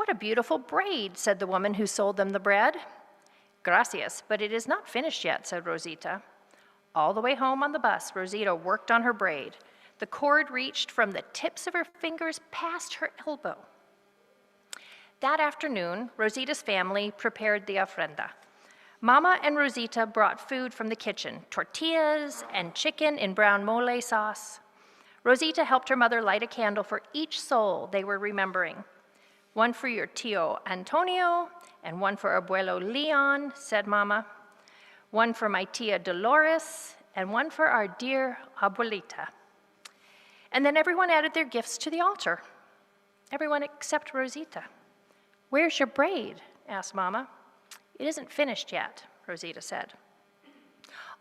"What a beautiful braid," said the woman who sold them the bread. "Gracias, but it is not finished yet," said Rosita. All the way home on the bus, Rosita worked on her braid. The cord reached from the tips of her fingers past her elbow. That afternoon, Rosita's family prepared the ofrenda. Mama and Rosita brought food from the kitchen, tortillas and chicken in brown mole sauce. Rosita helped her mother light a candle for each soul they were remembering. "One for your tío Antonio, and one for abuelo Leon," said Mama. "One for my tía Dolores, and one for our dear abuelita." And then everyone added their gifts to the altar. Everyone except Rosita. "Where's your braid?" asked Mama. "It isn't finished yet," Rosita said.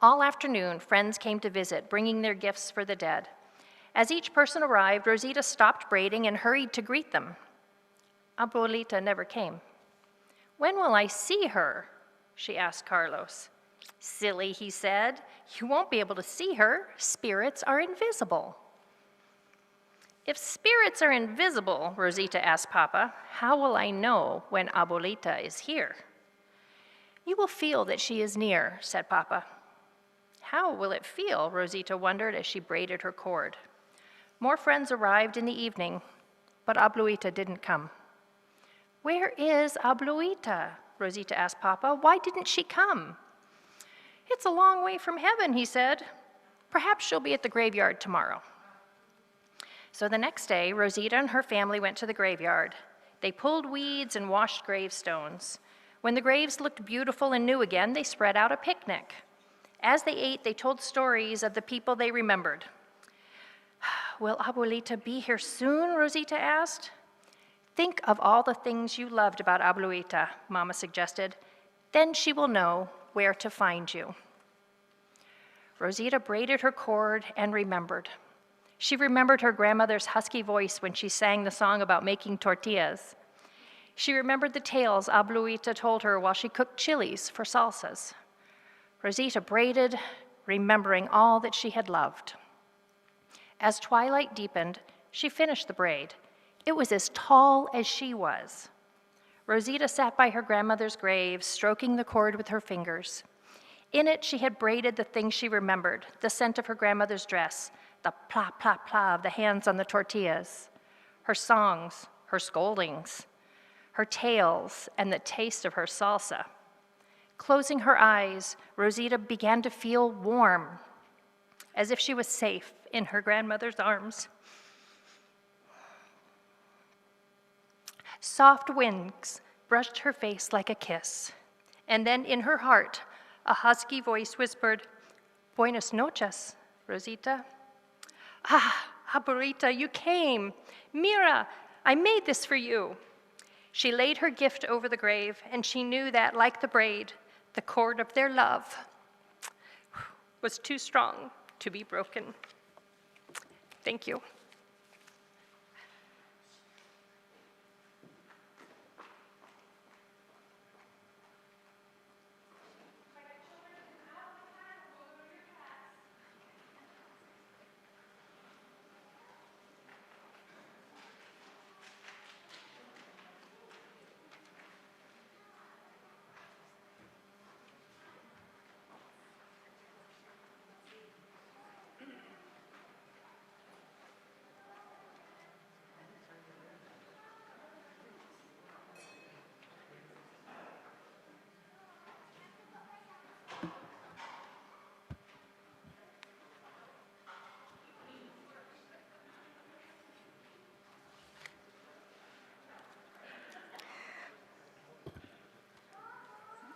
All afternoon, friends came to visit, bringing their gifts for the dead. As each person arrived, Rosita stopped braiding and hurried to greet them. Abuelita never came. "When will I see her?" she asked Carlos. "Silly," he said. "You won't be able to see her. Spirits are invisible." "If spirits are invisible," Rosita asked Papa, "how will I know when Abuelita is here?" "You will feel that she is near," said Papa. How will it feel? Rosita wondered as she braided her cord. More friends arrived in the evening, but Abuelita didn't come. "Where is Abuelita?" Rosita asked Papa. "Why didn't she come?" "It's a long way from heaven," he said. "Perhaps she'll be at the graveyard tomorrow." So the next day, Rosita and her family went to the graveyard. They pulled weeds and washed gravestones. When the graves looked beautiful and new again, they spread out a picnic. As they ate, they told stories of the people they remembered. "Will Abuelita be here soon?" Rosita asked. "Think of all the things you loved about Abuelita," Mama suggested. "Then she will know where to find you." Rosita braided her cord and remembered. She remembered her grandmother's husky voice when she sang the song about making tortillas. She remembered the tales Abuelita told her while she cooked chilies for salsas. Rosita braided, remembering all that she had loved. As twilight deepened, she finished the braid. It was as tall as she was. Rosita sat by her grandmother's grave, stroking the cord with her fingers. In it, she had braided the things she remembered, the scent of her grandmother's dress, the plah, plah, plah of the hands on the tortillas, her songs, her scoldings, her tales, and the taste of her salsa. Closing her eyes, Rosita began to feel warm, as if she was safe in her grandmother's arms. Soft winds brushed her face like a kiss, and then in her heart, a husky voice whispered, "Buenas noches, Rosita." "Ah, Abuelita, you came. Mira, I made this for you." She laid her gift over the grave, and she knew that, like the braid, the cord of their love was too strong to be broken. Thank you.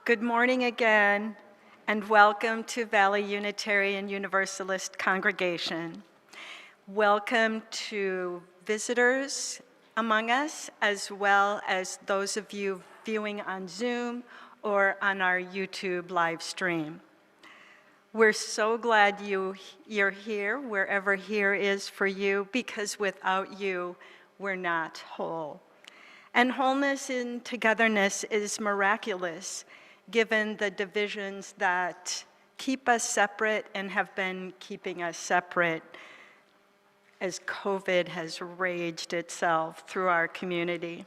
Good morning again, and welcome to Valley Unitarian Universalist Congregation. Welcome to visitors among us, as well as those of you viewing on Zoom or on our YouTube live stream. We're so glad you're here, wherever here is for you, because without you, we're not whole. And wholeness in togetherness is miraculous, given the divisions that keep us separate and have been keeping us separate as COVID has raged itself through our community.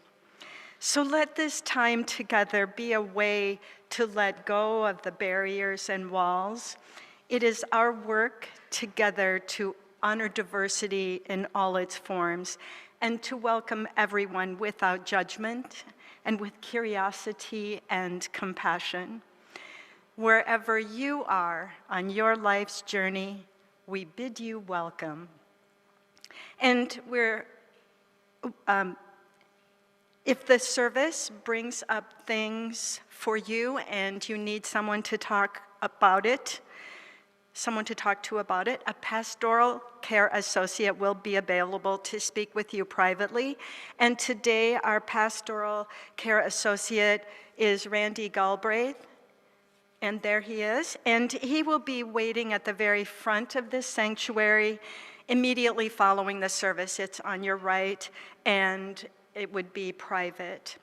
So let this time together be a way to let go of the barriers and walls. It is our work together to honor diversity in all its forms and to welcome everyone without judgment and with curiosity and compassion. Wherever you are on your life's journey, we bid you welcome. And if the service brings up things for you and you need someone to talk about it, a pastoral care associate will be available to speak with you privately. And today, our pastoral care associate is Randy Galbraith. And there he is. And he will be waiting at the very front of this sanctuary immediately following the service. It's on your right, and it would be private.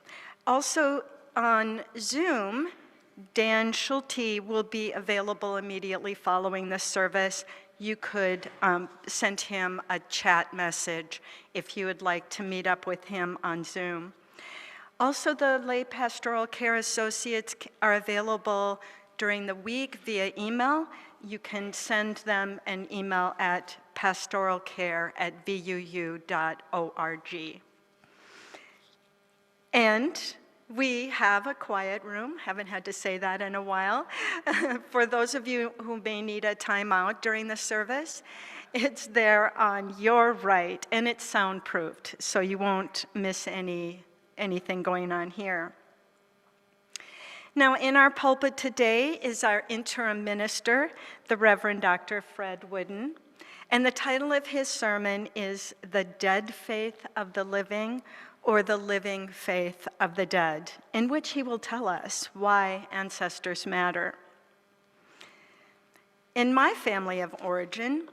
Also on Zoom, Dan Schulte will be available immediately following the service. You could send him a chat message if you would like to meet up with him on Zoom. Also, the lay pastoral care associates are available during the week via email. You can send them an email at pastoralcare@vuu.org. And we have a quiet room, haven't had to say that in a while. For those of you who may need a timeout during the service, it's there on your right, and it's soundproofed, so you won't miss anything going on here. Now, in our pulpit today is our interim minister, the Reverend Dr. Fred Wooden, and the title of his sermon is The Dead Faith of the Living, or the Living Faith of the Dead, in which he will tell us why ancestors matter. In my family of origin,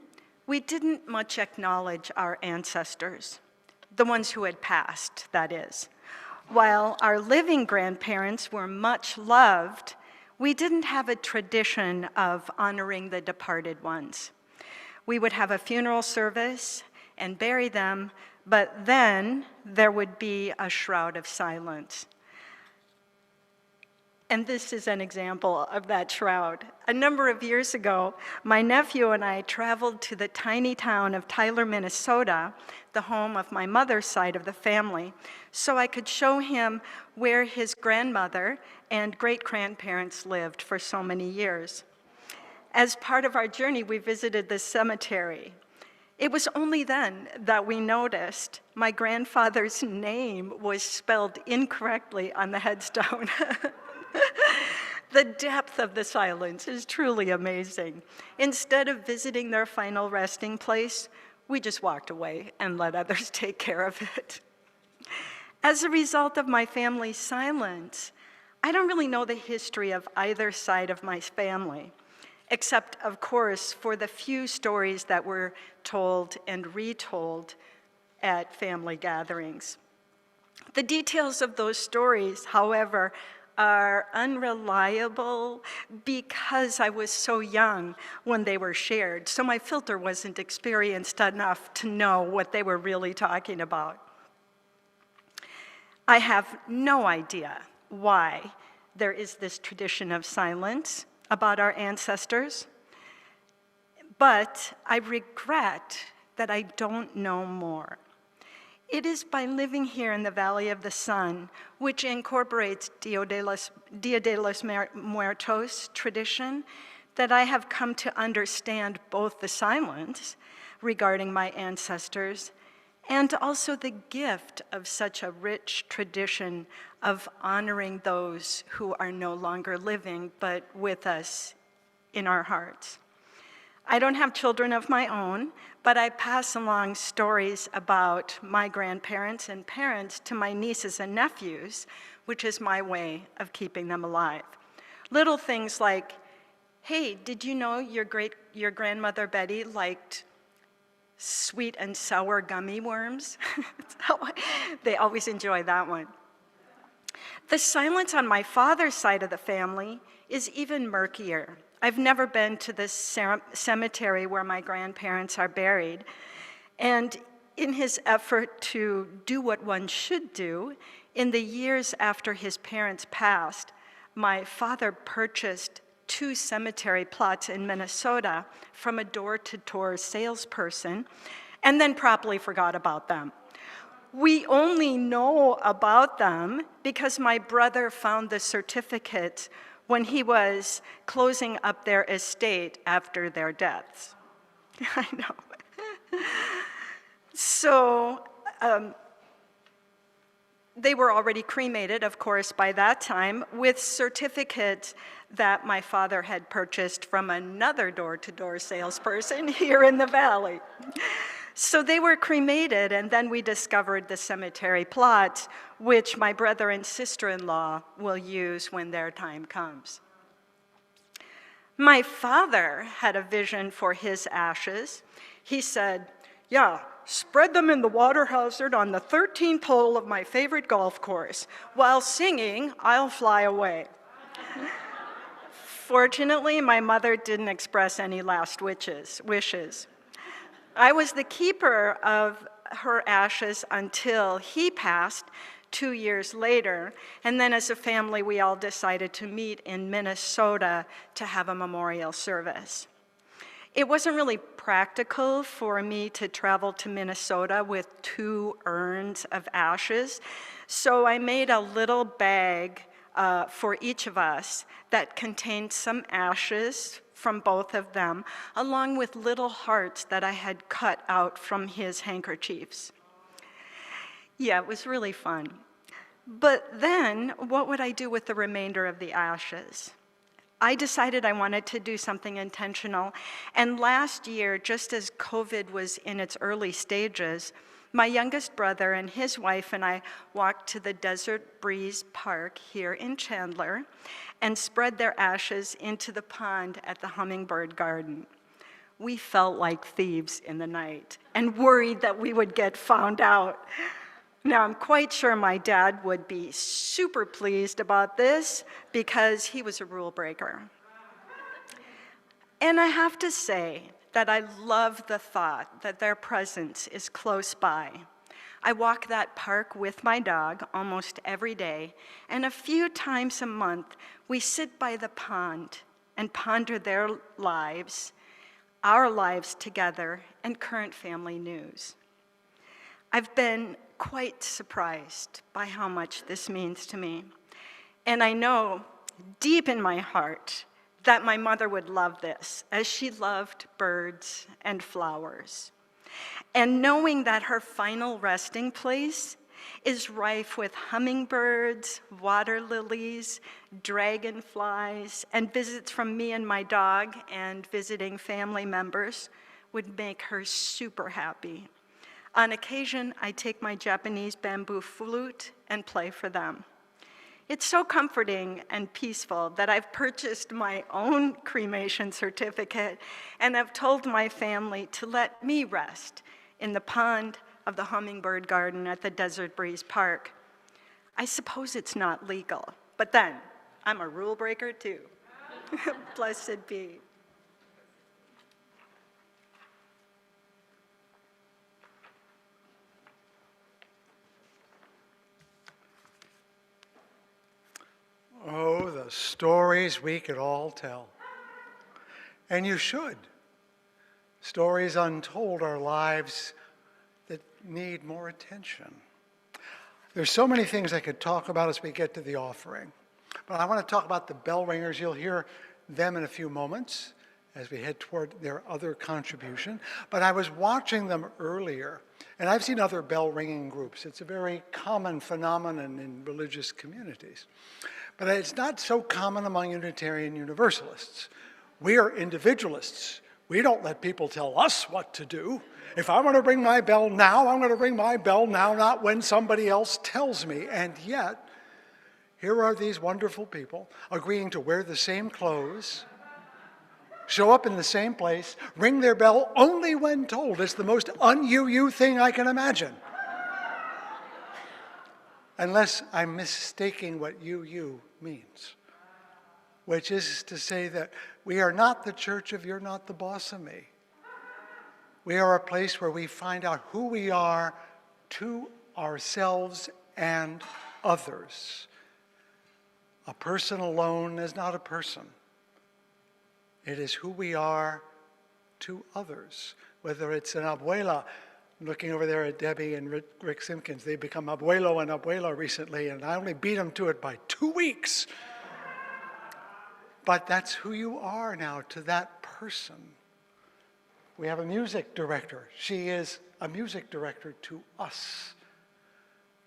we didn't much acknowledge our ancestors, the ones who had passed, that is. While our living grandparents were much loved, we didn't have a tradition of honoring the departed ones. We would have a funeral service and bury them, but then there would be a shroud of silence. And this is an example of that shroud. A number of years ago, my nephew and I traveled to the tiny town of Tyler, Minnesota, the home of my mother's side of the family, so I could show him where his grandmother and great-grandparents lived for so many years. As part of our journey, we visited the cemetery. It was only then that we noticed my grandfather's name was spelled incorrectly on the headstone. The depth of the silence is truly amazing. Instead of visiting their final resting place, we just walked away and let others take care of it. As a result of my family's silence, I don't really know the history of either side of my family, except, of course, for the few stories that were told and retold at family gatherings. The details of those stories, however, are unreliable because I was so young when they were shared, so my filter wasn't experienced enough to know what they were really talking about. I have no idea why there is this tradition of silence about our ancestors, but I regret that I don't know more. It is by living here in the Valley of the Sun, which incorporates Dia de los Muertos tradition, that I have come to understand both the silence regarding my ancestors and also the gift of such a rich tradition of honoring those who are no longer living, but with us in our hearts. I don't have children of my own, but I pass along stories about my grandparents and parents to my nieces and nephews, which is my way of keeping them alive. Little things like, hey, did you know your grandmother Betty liked sweet and sour gummy worms? They always enjoy that one. The silence on my father's side of the family is even murkier. I've never been to this cemetery where my grandparents are buried, and in his effort to do what one should do In the years after his parents passed, my father purchased 2 cemetery plots in Minnesota from a door-to-door salesperson and then promptly forgot about them. We only know about them because my brother found the certificate when he was closing up their estate after their deaths. I know. So they were already cremated, of course, by that time, with certificates that my father had purchased from another door-to-door salesperson here in the valley. So they were cremated, and then we discovered the cemetery plots, which my brother and sister-in-law will use when their time comes. My father had a vision for his ashes. He said, "Yeah, spread them in the water hazard on the 13th hole of my favorite golf course. While singing, I'll fly away." Fortunately, my mother didn't express any last wishes. I was the keeper of her ashes until he passed 2 years later, and then as a family, we all decided to meet in Minnesota to have a memorial service. It wasn't really practical for me to travel to Minnesota with 2 urns of ashes, so I made a little bag for each of us that contained some ashes from both of them, along with little hearts that I had cut out from his handkerchiefs. Yeah, it was really fun. But then, what would I do with the remainder of the ashes? I decided I wanted to do something intentional, and last year, just as COVID was in its early stages, my youngest brother and his wife and I walked to the Desert Breeze Park here in Chandler and spread their ashes into the pond at the Hummingbird Garden. We felt like thieves in the night and worried that we would get found out. Now, I'm quite sure my dad would be super pleased about this because he was a rule breaker. And I have to say that I love the thought that their presence is close by. I walk that park with my dog almost every day, and a few times a month, we sit by the pond and ponder their lives, our lives together, and current family news. I've been quite surprised by how much this means to me, and I know deep in my heart that my mother would love this, as she loved birds and flowers. And knowing that her final resting place is rife with hummingbirds, water lilies, dragonflies, and visits from me and my dog and visiting family members would make her super happy. On occasion, I take my Japanese bamboo flute and play for them. It's so comforting and peaceful that I've purchased my own cremation certificate and have told my family to let me rest in the pond of the Hummingbird Garden at the Desert Breeze Park. I suppose it's not legal, but then I'm a rule breaker too. Blessed be. Oh, the stories we could all tell. And you should. Stories untold are lives that need more attention. There's so many things I could talk about as we get to the offering. But I want to talk about the bell ringers. You'll hear them in a few moments as we head toward their other contribution. But I was watching them earlier, and I've seen other bell ringing groups. It's a very common phenomenon in religious communities. But it's not so common among Unitarian Universalists. We are individualists. We don't let people tell us what to do. If I want to ring my bell now, I'm going to ring my bell now, not when somebody else tells me. And yet, here are these wonderful people agreeing to wear the same clothes, show up in the same place, ring their bell only when told. It's the most un-UU thing I can imagine. Unless I'm mistaking what UU means, which is to say that we are not the church of you're not the boss of me. We are a place where we find out who we are to ourselves and others. A person alone is not a person. It is who we are to others, whether it's an abuela. I'm looking over there at Debbie and Rick Simpkins. They've become abuelo and abuela recently, and I only beat them to it by 2 weeks. But that's who you are now to that person. We have a music director. She is a music director to us.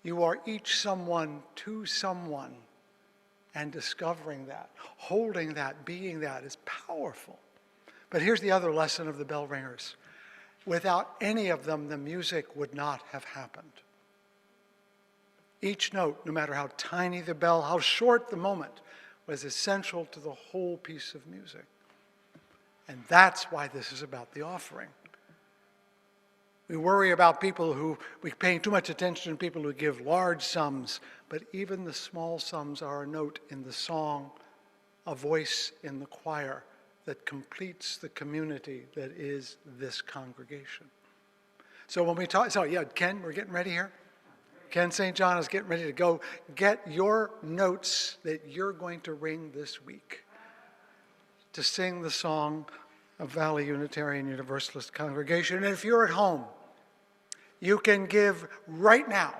You are each someone to someone, and discovering that, holding that, being that is powerful. But here's the other lesson of the bell ringers. Without any of them, the music would not have happened. Each note, no matter how tiny the bell, how short the moment, was essential to the whole piece of music. And that's why this is about the offering. We worry about people who, we're paying too much attention to people who give large sums, but even the small sums are a note in the song, a voice in the choir that completes the community that is this congregation. So when we talk, Ken, we're getting ready here. Ken St. John is getting ready to go get your notes that you're going to ring this week to sing the song of Valley Unitarian Universalist Congregation. And if you're at home, you can give right now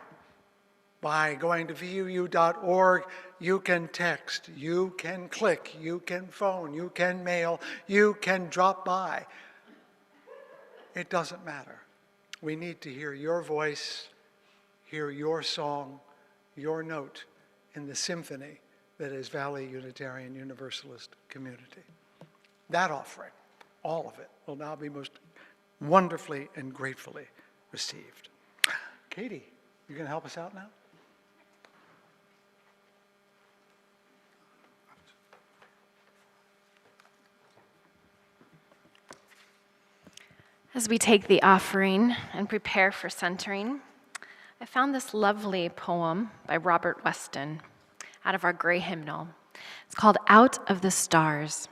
by going to vuu.org. You can text, you can click, you can phone, you can mail, you can drop by. It doesn't matter. We need to hear your voice, hear your song, your note in the symphony that is Valley Unitarian Universalist Community. That offering, all of it, will now be most wonderfully and gratefully received. Katie, you going to help us out now? As we take the offering and prepare for centering, I found this lovely poem by Robert Weston out of our gray hymnal. It's called Out of the Stars.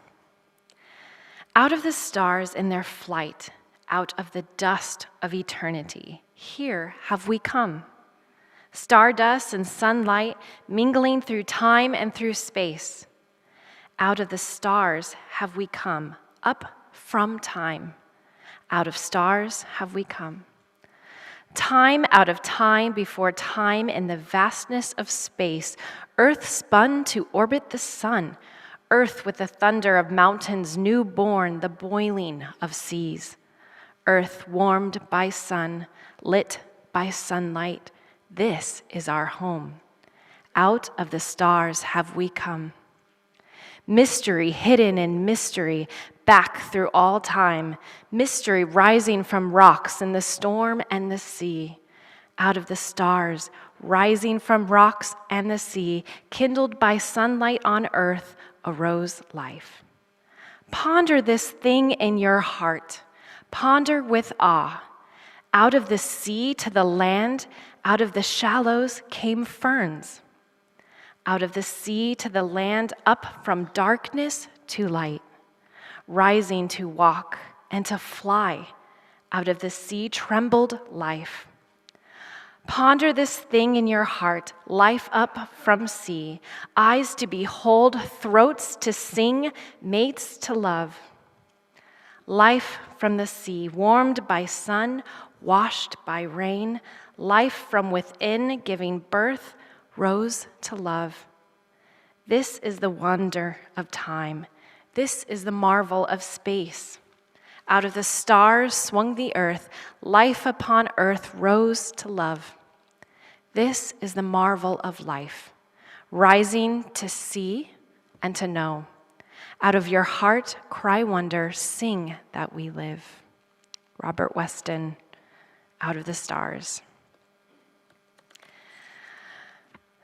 Out of the stars in their flight, out of the dust of eternity, here have we come. Stardust and sunlight mingling through time and through space. Out of the stars have we come, up from time. Out of stars have we come. Time out of time before time in the vastness of space, earth spun to orbit the sun, earth with the thunder of mountains new born, the boiling of seas. Earth warmed by sun, lit by sunlight, this is our home. Out of the stars have we come. Mystery hidden in mystery, back through all time, mystery rising from rocks in the storm and the sea. Out of the stars, rising from rocks and the sea, kindled by sunlight on earth, arose life. Ponder this thing in your heart. Ponder with awe. Out of the sea to the land, out of the shallows came ferns. Out of the sea to the land, up from darkness to light. Rising to walk and to fly, out of the sea trembled life. Ponder this thing in your heart, life up from sea, eyes to behold, throats to sing, mates to love. Life from the sea, warmed by sun, washed by rain, life from within, giving birth, rose to love. This is the wonder of time. This is the marvel of space. Out of the stars swung the earth, life upon earth rose to love. This is the marvel of life, rising to see and to know. Out of your heart, cry wonder, sing that we live. Robert Weston, Out of the Stars.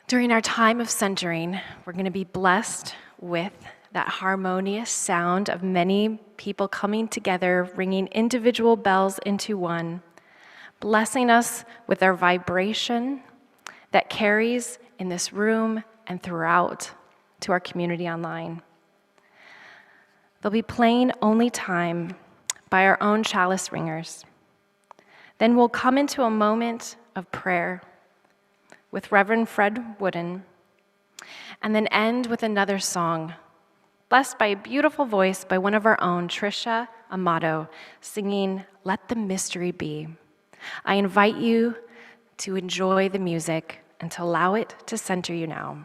During our time of centering, we're going to be blessed with that harmonious sound of many people coming together, ringing individual bells into one, blessing us with their vibration that carries in this room and throughout to our community online. They'll be playing Only Time by our own chalice ringers. Then we'll come into a moment of prayer, with Reverend Fred Wooden, and then end with another song, blessed by a beautiful voice by one of our own, Trisha Amato, singing Let the Mystery Be. I invite you to enjoy the music and to allow it to center you now.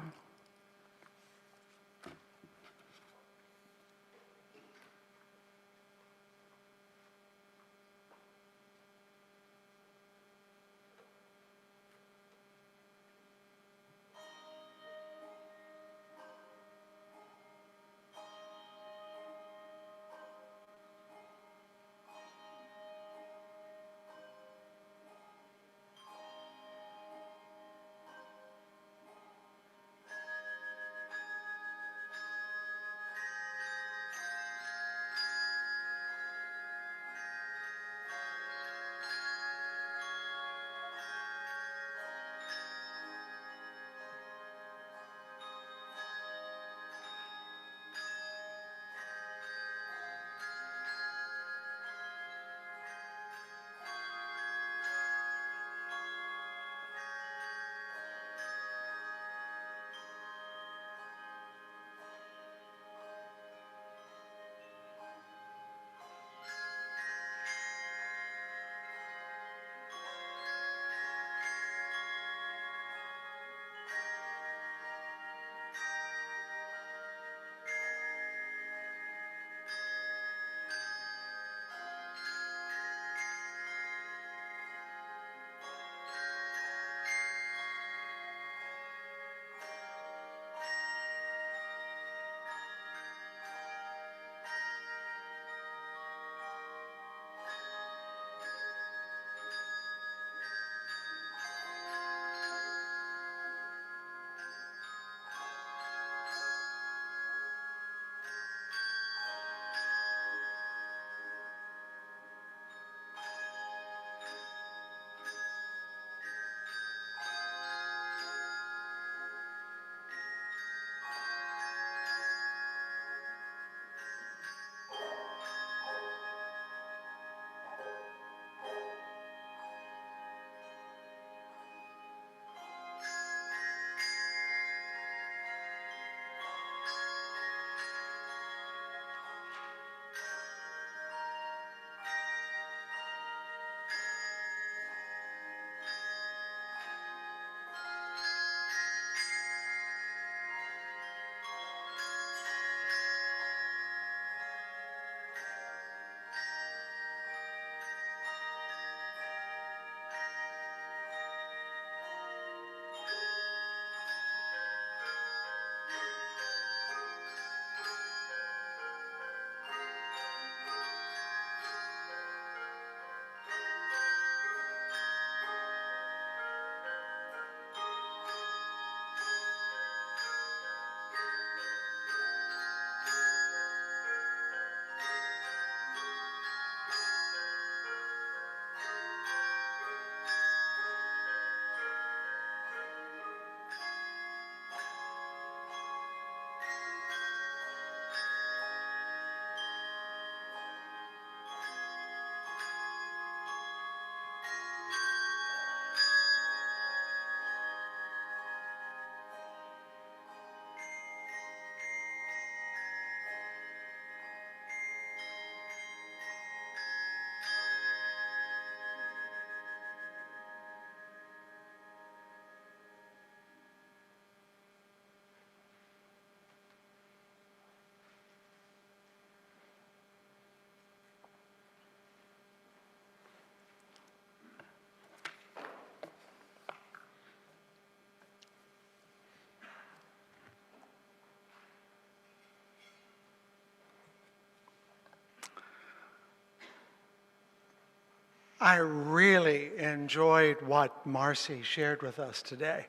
I really enjoyed what Marcy shared with us today.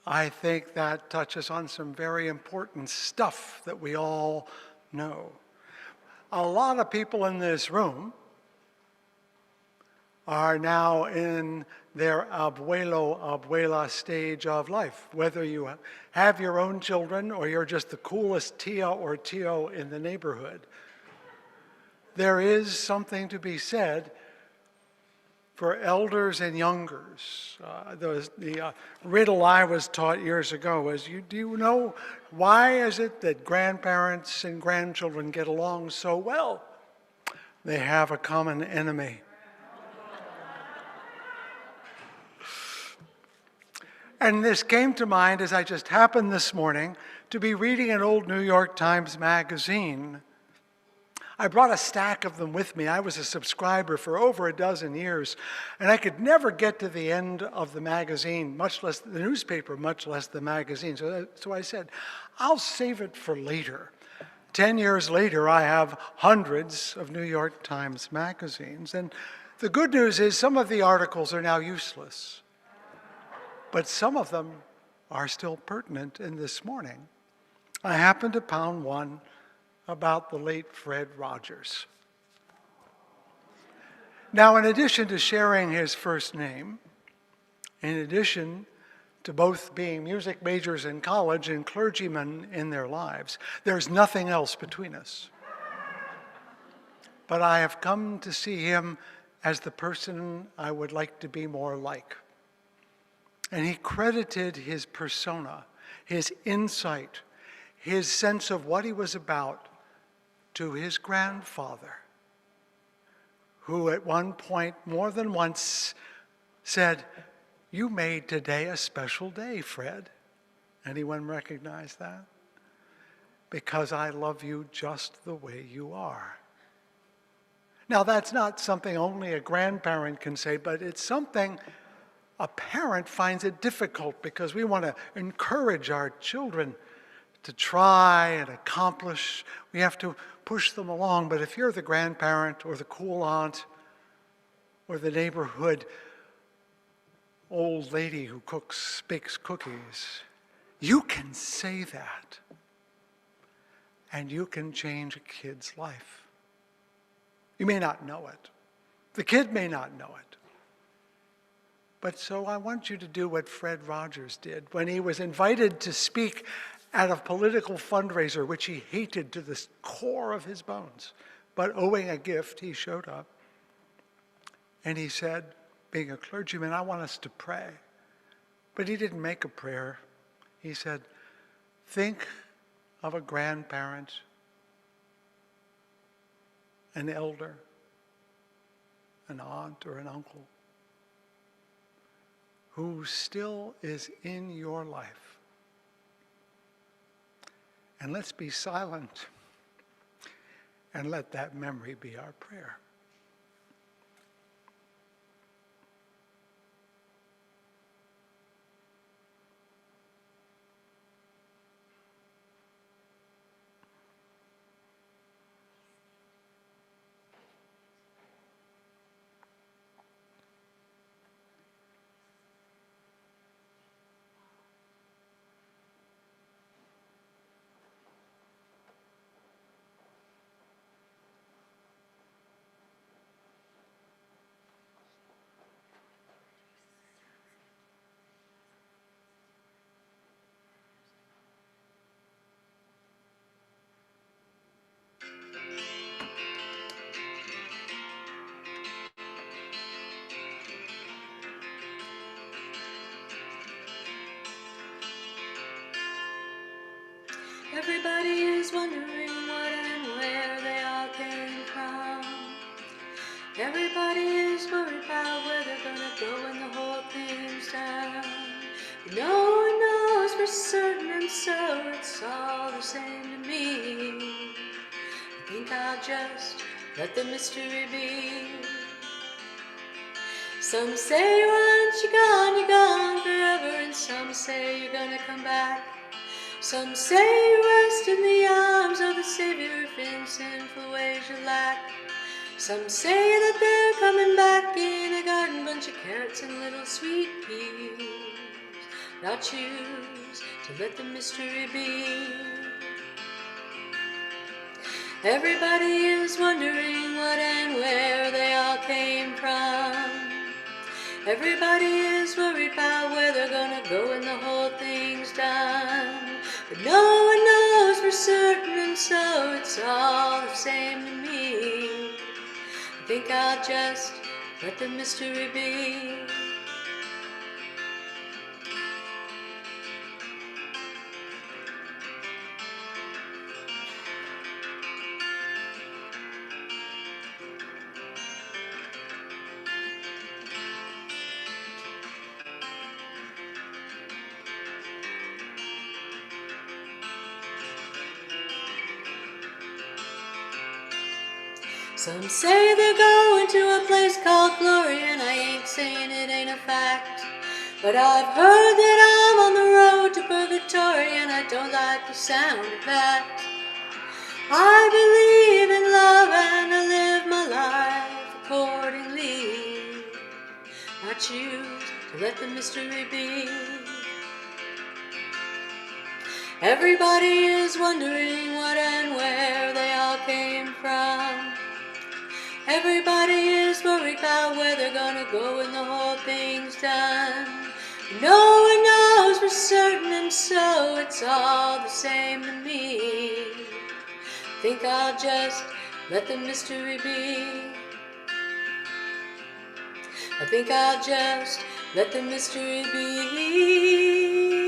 I think that touches on some very important stuff that we all know. A lot of people in this room are now in their abuelo, abuela stage of life. Whether you have your own children or you're just the coolest tia or tio in the neighborhood, there is something to be said for elders and youngers. The riddle I was taught years ago is, do you know why is it that grandparents and grandchildren get along so well? They have a common enemy. And this came to mind as I just happened this morning to be reading an old New York Times magazine. I brought a stack of them with me. I was a subscriber for over a dozen years, and I could never get to the end of the magazine, much less the newspaper, much less the magazine. So I said, I'll save it for later. 10 years later, I have hundreds of New York Times magazines. And the good news is some of the articles are now useless, but some of them are still pertinent. And this morning, I happened to pound one about the late Fred Rogers. Now, in addition to sharing his first name, in addition to both being music majors in college and clergymen in their lives, there's nothing else between us. But I have come to see him as the person I would like to be more like. And he credited his persona, his insight, his sense of what he was about to his grandfather, who at one point, more than once, said, "You made today a special day, Fred." Anyone recognize that? "Because I love you just the way you are." Now, that's not something only a grandparent can say, but it's something a parent finds it difficult because we want to encourage our children to try and accomplish. We have to push them along. But if you're the grandparent or the cool aunt or the neighborhood old lady who bakes cookies, you can say that. And you can change a kid's life. You may not know it. The kid may not know it. But so I want you to do what Fred Rogers did when he was invited to speak at a political fundraiser, which he hated to the core of his bones. But owing a gift, he showed up. And he said, being a clergyman, "I want us to pray." But he didn't make a prayer. He said, think of a grandparent, an elder, an aunt or an uncle, who still is in your life. And let's be silent and let that memory be our prayer. Everybody is wondering what and where they all came from. Everybody is worried about where they're gonna go when the whole thing's done. No one knows for certain, and so it's all the same to me. I think I'll just let the mystery be. Some say once you're gone forever, and some say you're gonna come back. Some say you rest in the arms of the Savior if in sinful ways you lack. Some say that they're coming back in a garden, bunch of carrots and little sweet peas. But I'll choose to let the mystery be. Everybody is wondering what and where they all came from. Everybody is worried about where they're gonna go when the whole thing's done. But no one knows for certain, and so it's all the same to me. I think I'll just let the mystery be. Some say they're going to a place called glory, and I ain't saying it ain't a fact. But I've heard that I'm on the road to purgatory, and I don't like the sound of that. I believe in love and I live my life accordingly. I choose to let the mystery be. Everybody is wondering what and where they all came from. Everybody is worried about where they're gonna go when the whole thing's done. No one knows for certain, and so it's all the same to me. Think I'll just let the mystery be. I think I'll just let the mystery be.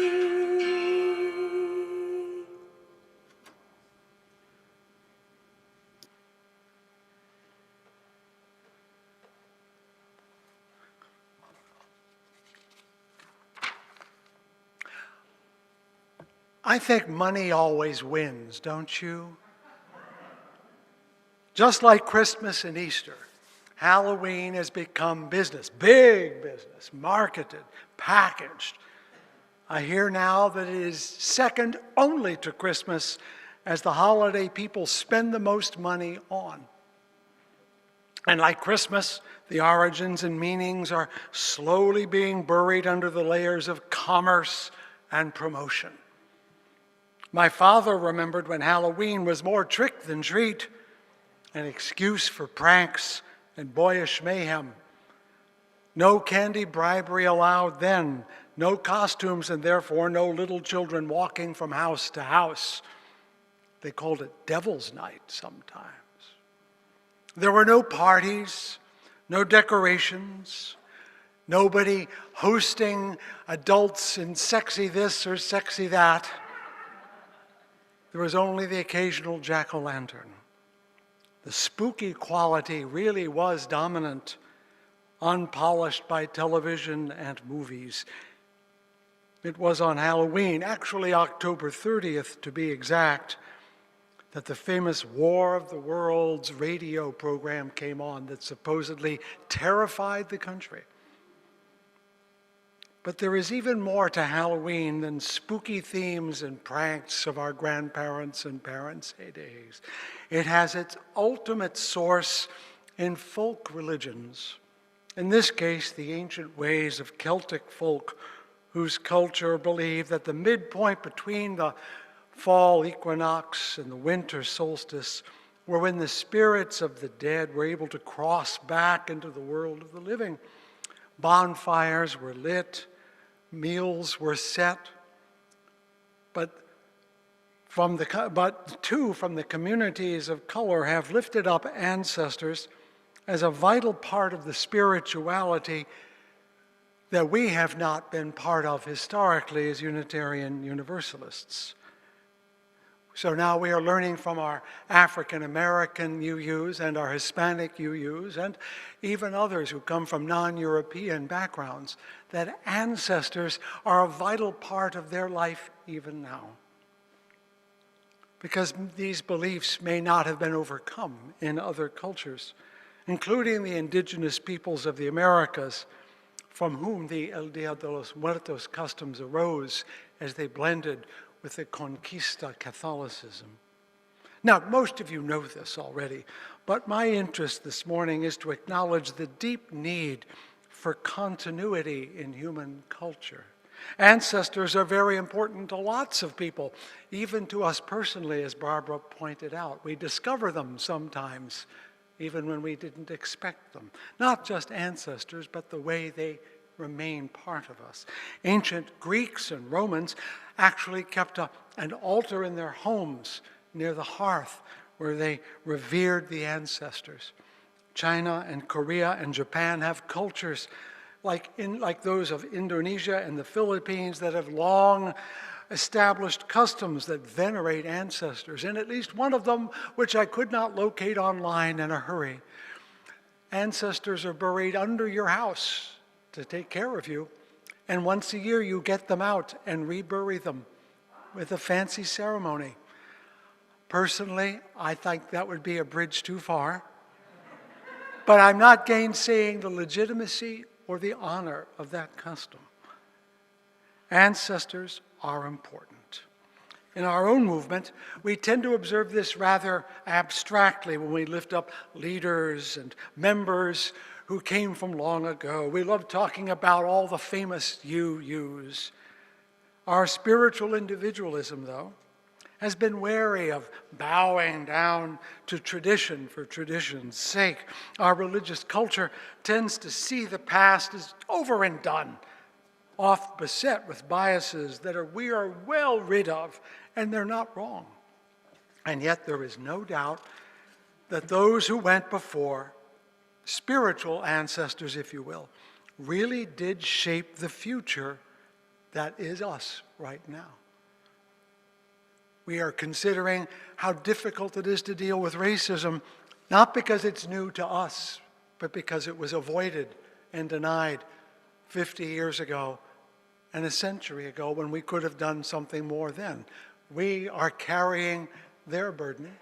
I think money always wins, don't you? Just like Christmas and Easter, Halloween has become business, big business, marketed, packaged. I hear now that it is second only to Christmas as the holiday people spend the most money on. And like Christmas, the origins and meanings are slowly being buried under the layers of commerce and promotion. My father remembered when Halloween was more trick than treat, an excuse for pranks and boyish mayhem. No candy bribery allowed then, no costumes, and therefore no little children walking from house to house. They called it Devil's Night sometimes. There were no parties, no decorations, nobody hosting adults in sexy this or sexy that. There was only the occasional jack-o'-lantern. The spooky quality really was dominant, unpolished by television and movies. It was on Halloween, actually October 30th to be exact, that the famous War of the Worlds radio program came on that supposedly terrified the country. But there is even more to Halloween than spooky themes and pranks of our grandparents and parents' heydays. It has its ultimate source in folk religions. In this case, the ancient ways of Celtic folk whose culture believed that the midpoint between the fall equinox and the winter solstice were when the spirits of the dead were able to cross back into the world of the living. Bonfires were lit, meals were set, but two from the communities of color have lifted up ancestors as a vital part of the spirituality that we have not been part of historically as Unitarian Universalists. So now we are learning from our African American UUs and our Hispanic UUs and even others who come from non-European backgrounds that ancestors are a vital part of their life even now. Because these beliefs may not have been overcome in other cultures, including the indigenous peoples of the Americas, from whom the El Dia de los Muertos customs arose as they blended with the Conquista Catholicism. Now, most of you know this already, but my interest this morning is to acknowledge the deep need for continuity in human culture. Ancestors are very important to lots of people, even to us personally, as Barbara pointed out. We discover them sometimes, even when we didn't expect them. Not just ancestors, but the way they remain part of us. Ancient Greeks and Romans actually kept an altar in their homes near the hearth where they revered the ancestors. China and Korea and Japan have cultures like those of Indonesia and the Philippines that have long established customs that venerate ancestors. And at least one of them, which I could not locate online in a hurry, ancestors are buried under your house to take care of you. And once a year you get them out and rebury them with a fancy ceremony. Personally, I think that would be a bridge too far. But I'm not gainsaying the legitimacy or the honor of that custom. Ancestors are important. In our own movement, we tend to observe this rather abstractly when we lift up leaders and members who came from long ago. We love talking about all the famous yous. Our spiritual individualism, though, has been wary of bowing down to tradition for tradition's sake. Our religious culture tends to see the past as over and done, oft beset with biases that we are well rid of, and they're not wrong. And yet there is no doubt that those who went before, spiritual ancestors, if you will, really did shape the future that is us right now. We are considering how difficult it is to deal with racism, not because it's new to us, but because it was avoided and denied 50 years ago and a century ago when we could have done something more then. We are carrying their burden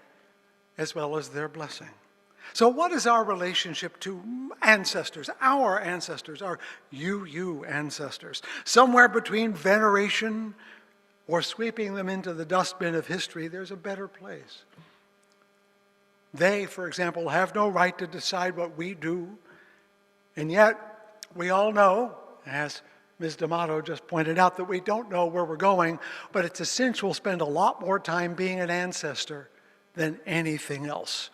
as well as their blessing. So what is our relationship to ancestors, our you ancestors? Somewhere between veneration or sweeping them into the dustbin of history, there's a better place. They, for example, have no right to decide what we do, and yet we all know, as Ms. D'Amato just pointed out, that we don't know where we're going, but it's essential to spend a lot more time being an ancestor than anything else.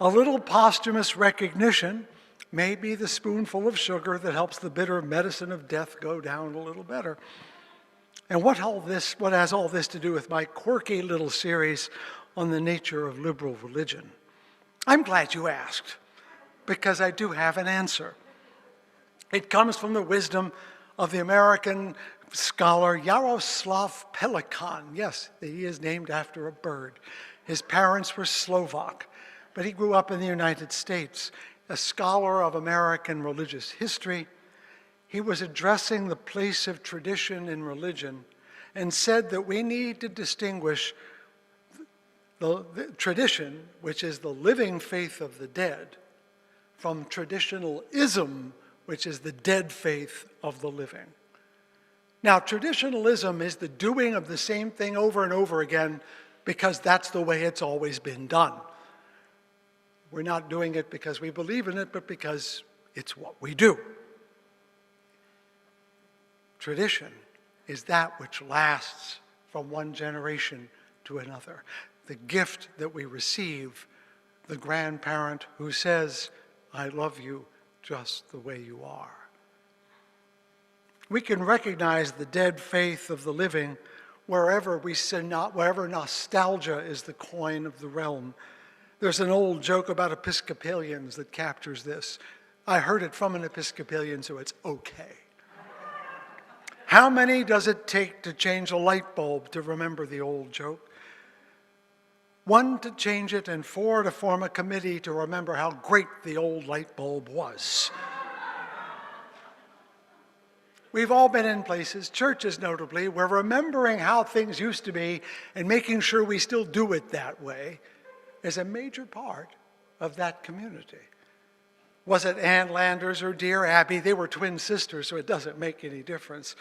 A little posthumous recognition may be the spoonful of sugar that helps the bitter medicine of death go down a little better. And what has all this to do with my quirky little series on the nature of liberal religion? I'm glad you asked, because I do have an answer. It comes from the wisdom of the American scholar Jaroslav Pelikan. Yes, he is named after a bird. His parents were Slovak, but he grew up in the United States. A scholar of American religious history, he was addressing the place of tradition in religion and said that we need to distinguish the tradition, which is the living faith of the dead, from traditionalism, which is the dead faith of the living. Now, traditionalism is the doing of the same thing over and over again because that's the way it's always been done. We're not doing it because we believe in it, but because it's what we do. Tradition is that which lasts from one generation to another. The gift that we receive, the grandparent who says, I love you just the way you are. We can recognize the dead faith of the living wherever nostalgia is the coin of the realm. There's an old joke about Episcopalians that captures this. I heard it from an Episcopalian, so it's okay. How many does it take to change a light bulb to remember the old joke? 1 to change it, and 4 to form a committee to remember how great the old light bulb was. We've all been in places, churches notably, where remembering how things used to be and making sure we still do it that way is a major part of that community. Was it Ann Landers or dear Abby? They were twin sisters, so it doesn't make any difference.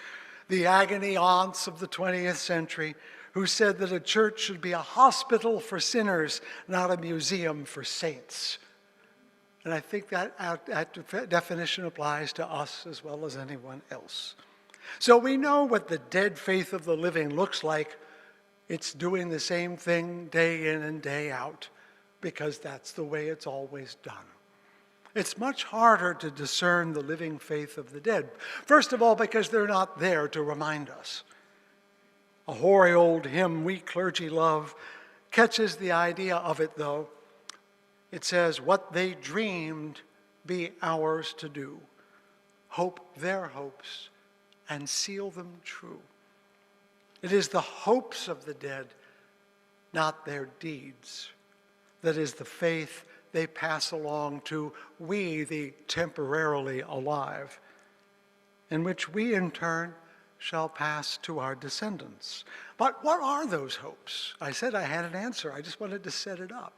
The agony aunts of the 20th century who said that a church should be a hospital for sinners, not a museum for saints. And I think that definition applies to us as well as anyone else. So we know what the dead faith of the living looks like. It's doing the same thing day in and day out because that's the way it's always done. It's much harder to discern the living faith of the dead. First of all, because they're not there to remind us. A hoary old hymn we clergy love catches the idea of it, though. It says, what they dreamed be ours to do. Hope their hopes and seal them true. It is the hopes of the dead, not their deeds, that is the faith they pass along to we, the temporarily alive, in which we in turn shall pass to our descendants. But what are those hopes? I said I had an answer. I just wanted to set it up.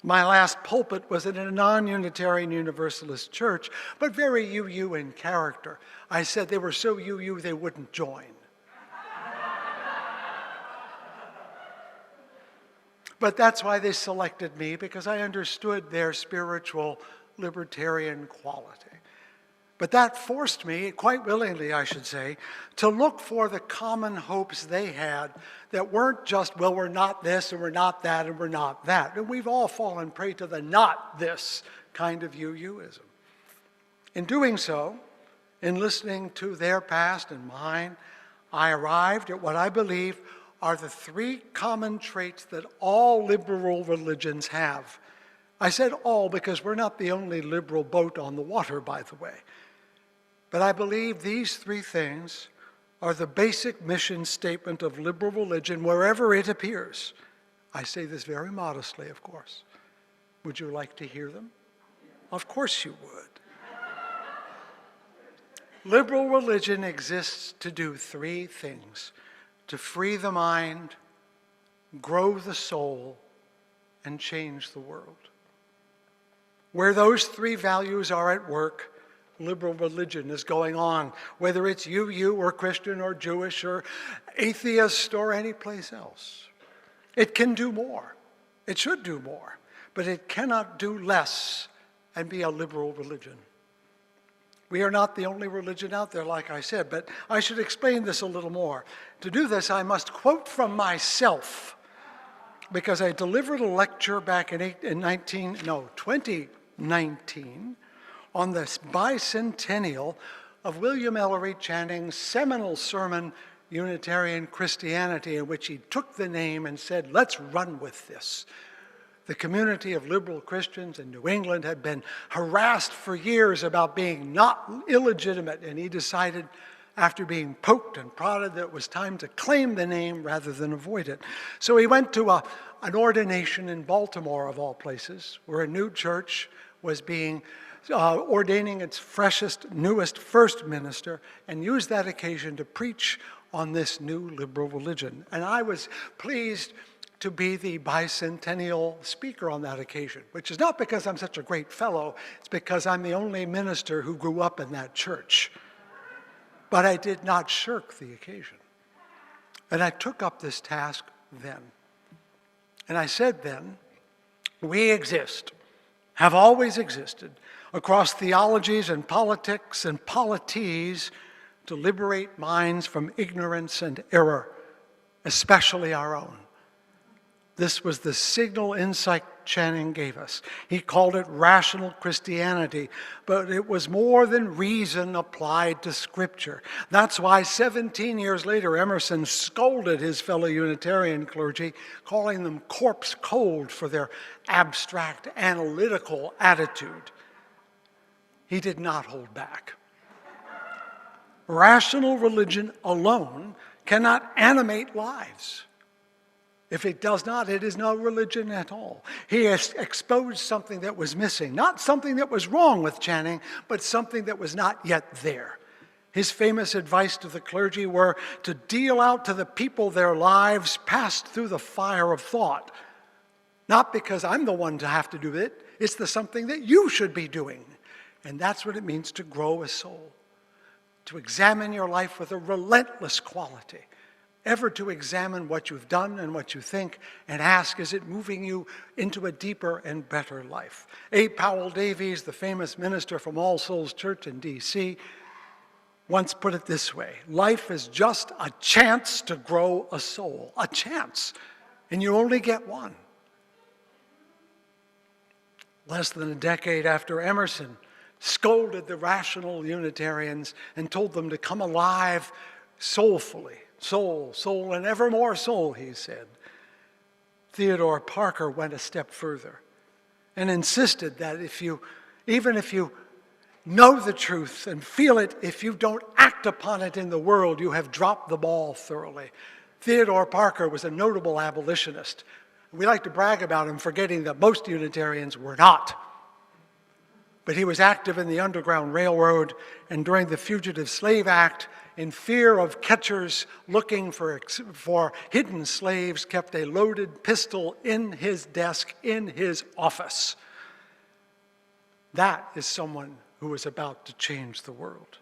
My last pulpit was in a non-Unitarian Universalist church, but very UU in character. I said they were so UU they wouldn't join. But that's why they selected me, because I understood their spiritual libertarian quality. But that forced me, quite willingly I should say, to look for the common hopes they had that weren't just, well, we're not this, and we're not that, and we're not that. And we've all fallen prey to the not this kind of UUism. In doing so, in listening to their past and mine, I arrived at what I believe are the three common traits that all liberal religions have. I said all because we're not the only liberal boat on the water, by the way. But I believe these three things are the basic mission statement of liberal religion wherever it appears. I say this very modestly, of course. Would you like to hear them? Of course you would. Liberal religion exists to do three things: to free the mind, grow the soul, and change the world. Where those three values are at work, liberal religion is going on, whether it's UU or Christian or Jewish or atheist or any place else. It can do more. It should do more, but it cannot do less and be a liberal religion. We are not the only religion out there, like I said, but I should explain this a little more. To do this, I must quote from myself, because I delivered a lecture back in 2019 on the bicentennial of William Ellery Channing's seminal sermon, Unitarian Christianity, in which he took the name and said, let's run with this. The community of liberal Christians in New England had been harassed for years about being not illegitimate, and he decided, after being poked and prodded, that it was time to claim the name rather than avoid it. So he went to an ordination in Baltimore, of all places, where a new church was being ordaining its freshest, newest first minister, and used that occasion to preach on this new liberal religion. And I was pleased to be the bicentennial speaker on that occasion, which is not because I'm such a great fellow, it's because I'm the only minister who grew up in that church. But I did not shirk the occasion. And I took up this task then. And I said then, we exist, have always existed, across theologies and politics and polities to liberate minds from ignorance and error, especially our own. This was the signal insight Channing gave us. He called it rational Christianity, but it was more than reason applied to Scripture. That's why 17 years later, Emerson scolded his fellow Unitarian clergy, calling them corpse cold for their abstract, analytical attitude. He did not hold back. Rational religion alone cannot animate lives. If it does not, it is no religion at all. He has exposed something that was missing, not something that was wrong with Channing, but something that was not yet there. His famous advice to the clergy were to deal out to the people their lives passed through the fire of thought. Not because I'm the one to have to do it, it's something that you should be doing. And that's what it means to grow a soul, to examine your life with a relentless quality. Ever to examine what you've done and what you think and ask, is it moving you into a deeper and better life? A. Powell Davies, the famous minister from All Souls Church in D.C., once put it this way: life is just a chance to grow a soul, a chance, and you only get one. Less than a decade after Emerson scolded the rational Unitarians and told them to come alive soulfully, soul, soul, and evermore soul, he said. Theodore Parker went a step further and insisted that even if you know the truth and feel it, if you don't act upon it in the world, you have dropped the ball thoroughly. Theodore Parker was a notable abolitionist. We like to brag about him, forgetting that most Unitarians were not. But he was active in the Underground Railroad and during the Fugitive Slave Act, in fear of catchers looking for hidden slaves, kept a loaded pistol in his desk in his office. That is someone who is about to change the world.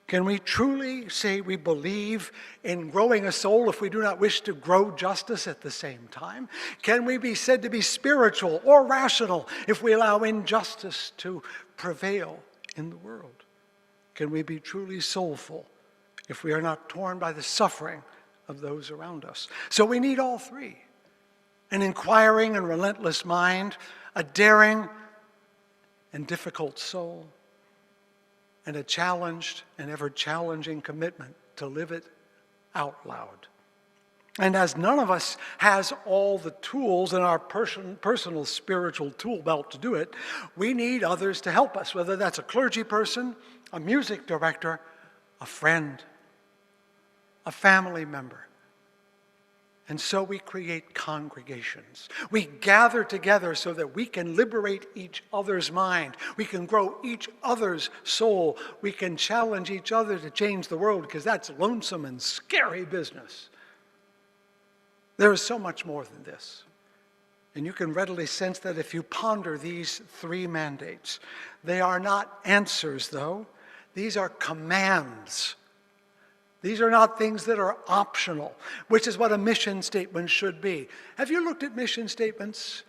Can we truly say we believe in growing a soul if we do not wish to grow justice at the same time? Can we be said to be spiritual or rational if we allow injustice to prevail in the world? Can we be truly soulful if we are not torn by the suffering of those around us? So we need all three: an inquiring and relentless mind, a daring and difficult soul, and a challenged and ever-challenging commitment to live it out loud. And as none of us has all the tools in our personal spiritual tool belt to do it, we need others to help us, whether that's a clergy person, a music director, a friend, a family member. And so we create congregations. We gather together so that we can liberate each other's mind. We can grow each other's soul. We can challenge each other to change the world, because that's lonesome and scary business. There is so much more than this. And you can readily sense that if you ponder these three mandates. They are not answers, though. These are commands. These are not things that are optional, which is what a mission statement should be. Have you looked at mission statements?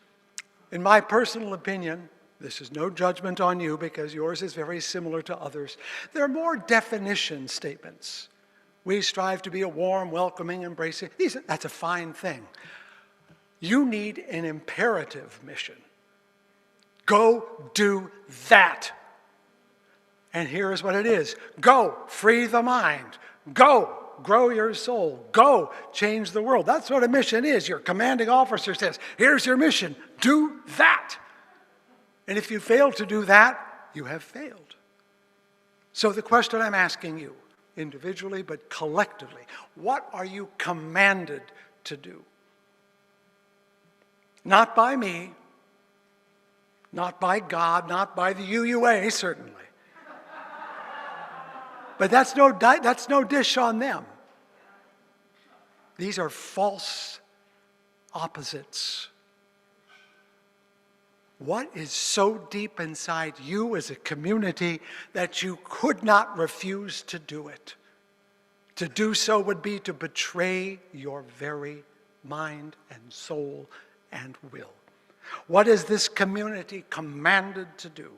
In my personal opinion, this is no judgment on you because yours is very similar to others, they're more definition statements. We strive to be a warm, welcoming, embracing. That's a fine thing. You need an imperative mission. Go do that. And here is what it is. Go free the mind. Go grow your soul. Go change the world. That's what a mission is. Your commanding officer says, here's your mission. Do that. And if you fail to do that, you have failed. So the question I'm asking you, individually but collectively, what are you commanded to do? Not by me, not by God, not by the UUA, certainly. But that's no dish on them. These are false opposites. What is so deep inside you as a community that you could not refuse to do it? To do so would be to betray your very mind and soul and will. What is this community commanded to do?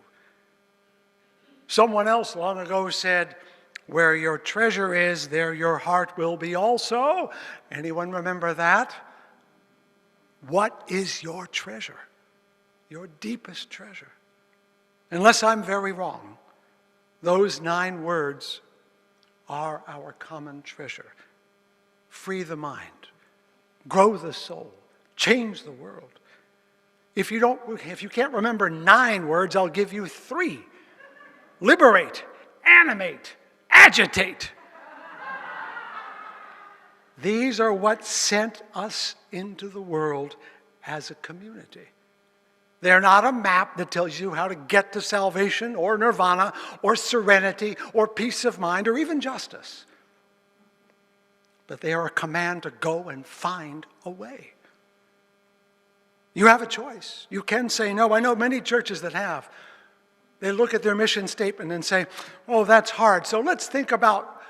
Someone else long ago said, where your treasure is, there your heart will be also. Anyone remember that? What is your treasure? Your deepest treasure? Unless I'm very wrong, those 9 words are our common treasure. Free the mind, grow the soul, change the world. If you can't remember 9 words, I'll give you 3. Liberate, animate, agitate. These are what sent us into the world as a community. They're not a map that tells you how to get to salvation or nirvana or serenity or peace of mind or even justice. But they are a command to go and find a way. You have a choice. You can say no. I know many churches that have. They look at their mission statement and say, oh, that's hard. So let's think about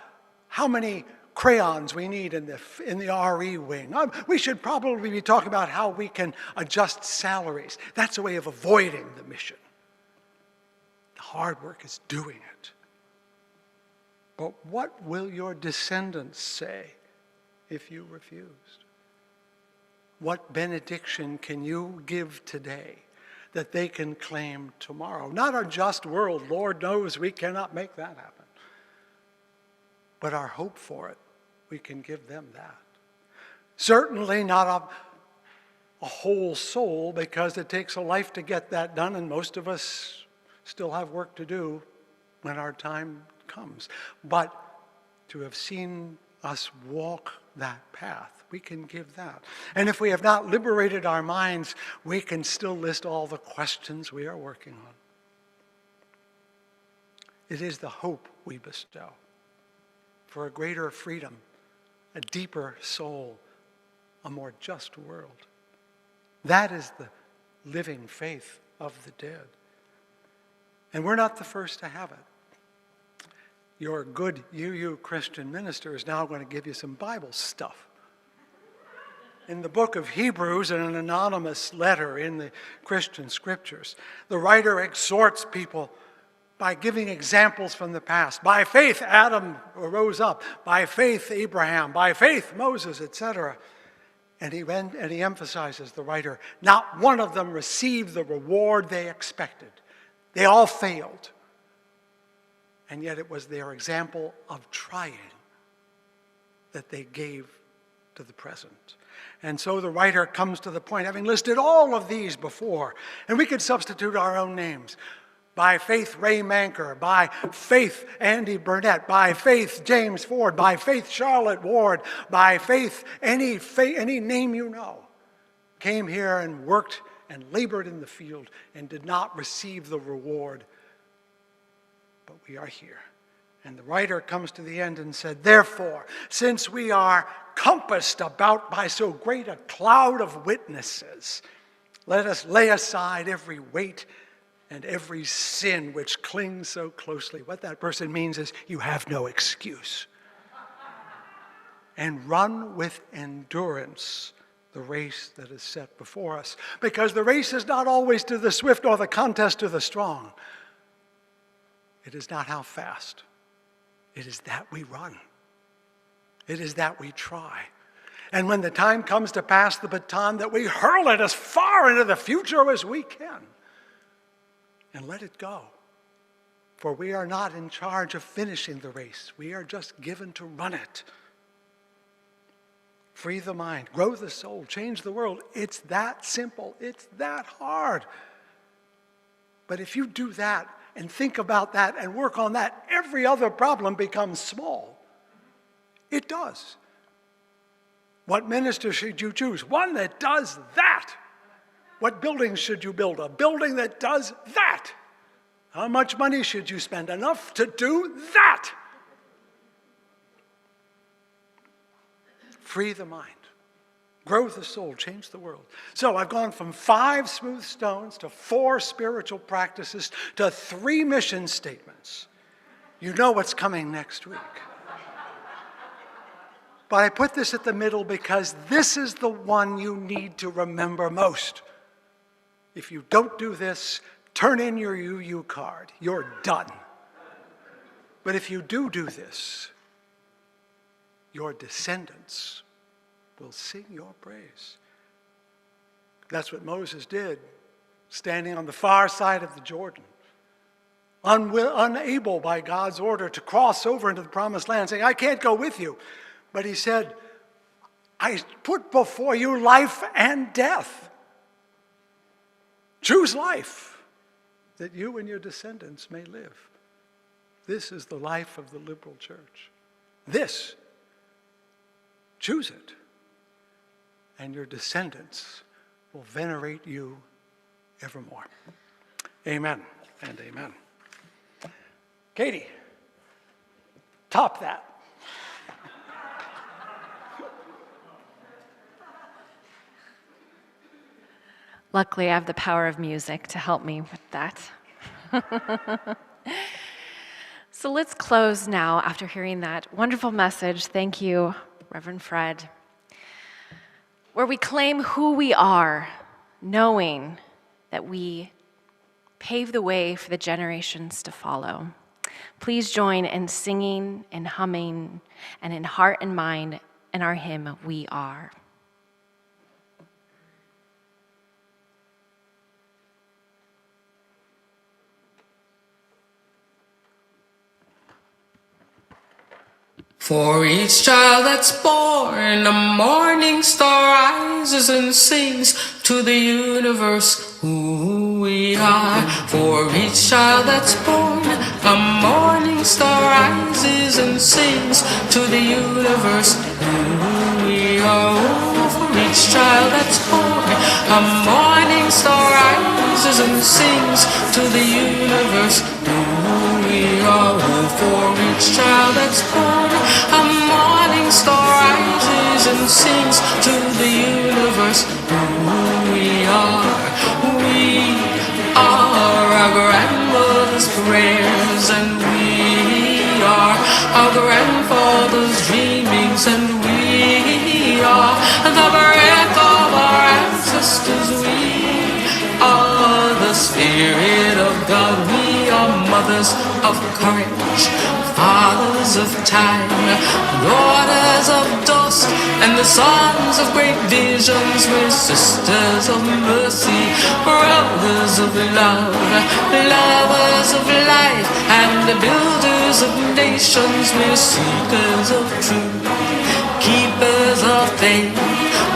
how many crayons we need in the RE wing. We should probably be talking about how we can adjust salaries. That's a way of avoiding the mission. The hard work is doing it. But what will your descendants say if you refused? What benediction can you give today that they can claim tomorrow? Not a just world. Lord knows we cannot make that happen. But our hope for it, we can give them that. Certainly not a whole soul, because it takes a life to get that done, and most of us still have work to do when our time comes. But to have seen us walk that path, we can give that. And if we have not liberated our minds, we can still list all the questions we are working on. It is the hope we bestow for a greater freedom, a deeper soul, a more just world. That is the living faith of the dead. And we're not the first to have it. Your good UU Christian minister is now going to give you some Bible stuff. In the book of Hebrews, in an anonymous letter in the Christian scriptures, the writer exhorts people by giving examples from the past. By faith, Adam rose up. By faith, Abraham. By faith, Moses, etc. And he emphasizes, the writer, not one of them received the reward they expected. They all failed. And yet it was their example of trying that they gave to the present. And so the writer comes to the point, having listed all of these before, and we could substitute our own names. By faith, Ray Manker. By faith, Andy Burnett. By faith, James Ford. By faith, Charlotte Ward. By faith, any name you know, came here and worked and labored in the field and did not receive the reward. But we are here. And the writer comes to the end and said, therefore, since we are compassed about by so great a cloud of witnesses, let us lay aside every weight and every sin which clings so closely. What that person means is, you have no excuse. And run with endurance the race that is set before us. Because the race is not always to the swift or the contest to the strong. It is not how fast. It is that we run. It is that we try. And when the time comes to pass the baton, that we hurl it as far into the future as we can. And let it go. For we are not in charge of finishing the race. We are just given to run it. Free the mind, grow the soul, change the world. It's that simple. It's that hard. But if you do that and think about that and work on that, every other problem becomes small. It does. What minister should you choose? One that does that. What buildings should you build? A building that does that. How much money should you spend? Enough to do that. Free the mind. Grow the soul. Change the world. So I've gone from 5 smooth stones to 4 spiritual practices to 3 mission statements. You know what's coming next week. But I put this at the middle because this is the one you need to remember most. If you don't do this, turn in your UU card. You're done. But if you do this, your descendants will sing your praise. That's what Moses did, standing on the far side of the Jordan, unable by God's order to cross over into the promised land, saying, I can't go with you. But he said, I put before you life and death. Choose life, that you and your descendants may live. This is the life of the liberal church. This, choose it, and your descendants will venerate you evermore. Amen and amen. Katie, top that. Luckily, I have the power of music to help me with that. So let's close now after hearing that wonderful message. Thank you, Reverend Fred. Where we claim who we are, knowing that we pave the way for the generations to follow. Please join in singing and humming and in heart and mind in our hymn, We Are. For each child that's born, a morning star rises and sings to the universe who we are. For each child that's born, a morning star rises and sings to the universe who we are. For each child that's born, a morning star rises and sings to the universe who we are. For each child that's born, a morning star rises and sings to the universe who we are. We are our grandmother's prayers, and we are our grandfather's dreamings, and we are the breath of our ancestors. We are the Spirit of God. We are mothers of courage, fathers of time, daughters of dust, and the sons of great visions. We're sisters of mercy, brothers of love, lovers of life, and the builders of nations. We're seekers of truth, keepers of faith,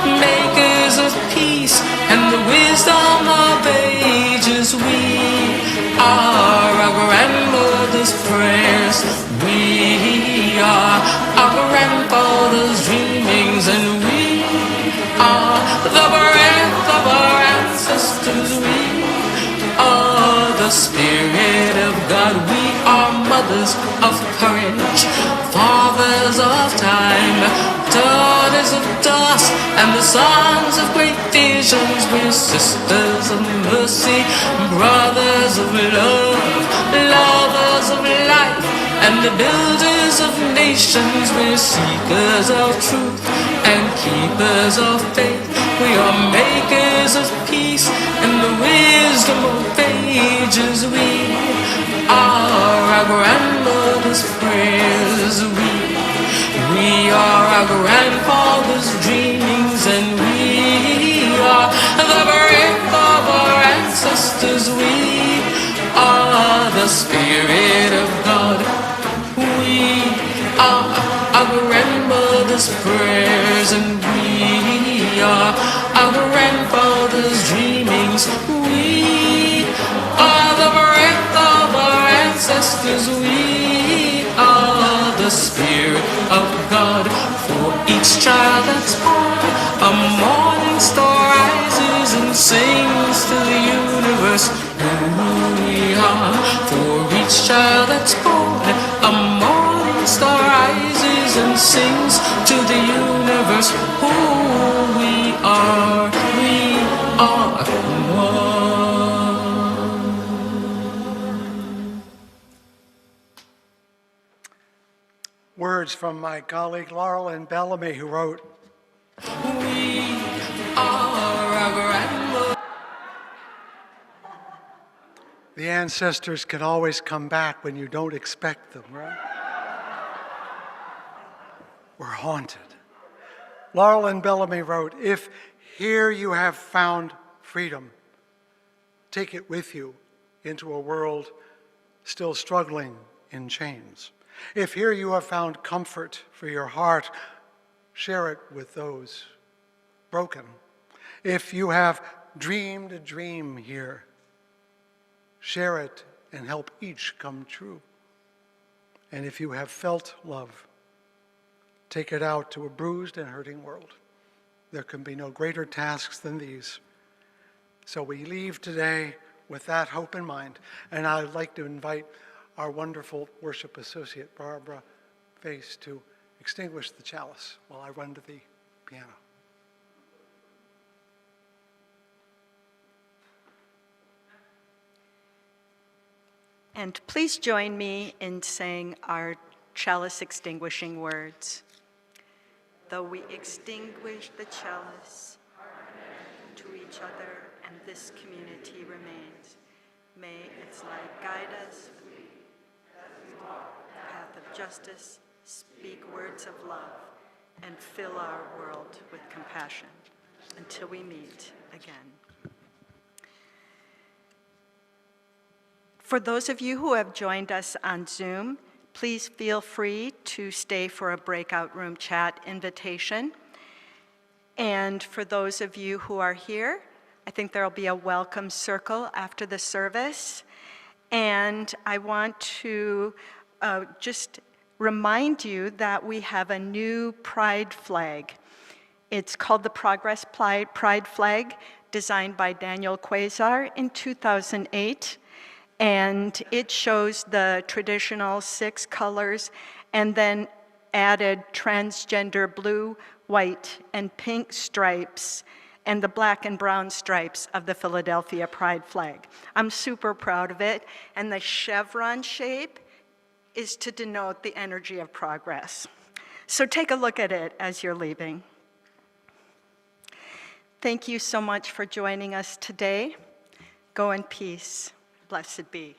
makers of peace, and the wisdom of ages. We are our grandmother's prayers. We are our grandfather's dreamings, and we are the breath of our ancestors. We are the Spirit of God. We are mothers of courage, fathers of time, daughters of dust, and the sons of great visions. We're sisters of mercy, brothers of love, lovers of life, and the builders of nations. We're seekers of truth and keepers of faith. We are makers of peace and the wisdom of ages. We are our grandmother's prayers. We are our grandfather's dreamings, and we are the breath of our ancestors. We are the Spirit of God. We are our grandmother's prayers, and we are our grandfather's dreamings. We are the breath of our ancestors. We are the Spirit of God. For each child that's born, a morning star rises and sings to the universe who we are. For each child that's born, a morning star rises and sings to the universe who we are. We are one. Words from my colleague Laurel and Bellamy, who wrote, We are our grandmother. "The ancestors can always come back when you don't expect them," right? We're haunted. Laurel and Bellamy wrote, "If here you have found freedom, take it with you into a world still struggling in chains. If here you have found comfort for your heart, share it with those broken. If you have dreamed a dream here, share it and help each come true. And if you have felt love, take it out to a bruised and hurting world. There can be no greater tasks than these." So we leave today with that hope in mind. And I'd like to invite our wonderful worship associate, Barbara Face, to extinguish the chalice while I run to the piano. And please join me in saying our chalice extinguishing words. Though we extinguish the chalice to each other and this community remains, may its light guide us the path of justice, speak words of love, and fill our world with compassion until we meet again. For those of you who have joined us on Zoom, Please feel free to stay for a breakout room chat invitation. And for those of you who are here, I think there will be a welcome circle after the service. And I want to just remind you that we have a new pride flag. It's called the Progress Pride Flag, designed by Daniel Quasar in 2008. And it shows the traditional 6 colors and then added transgender blue, white, and pink stripes and the black and brown stripes of the Philadelphia Pride flag. I'm super proud of it, and the chevron shape is to denote the energy of progress. So take a look at it as you're leaving. Thank you so much for joining us today. Go in peace. Blessed be.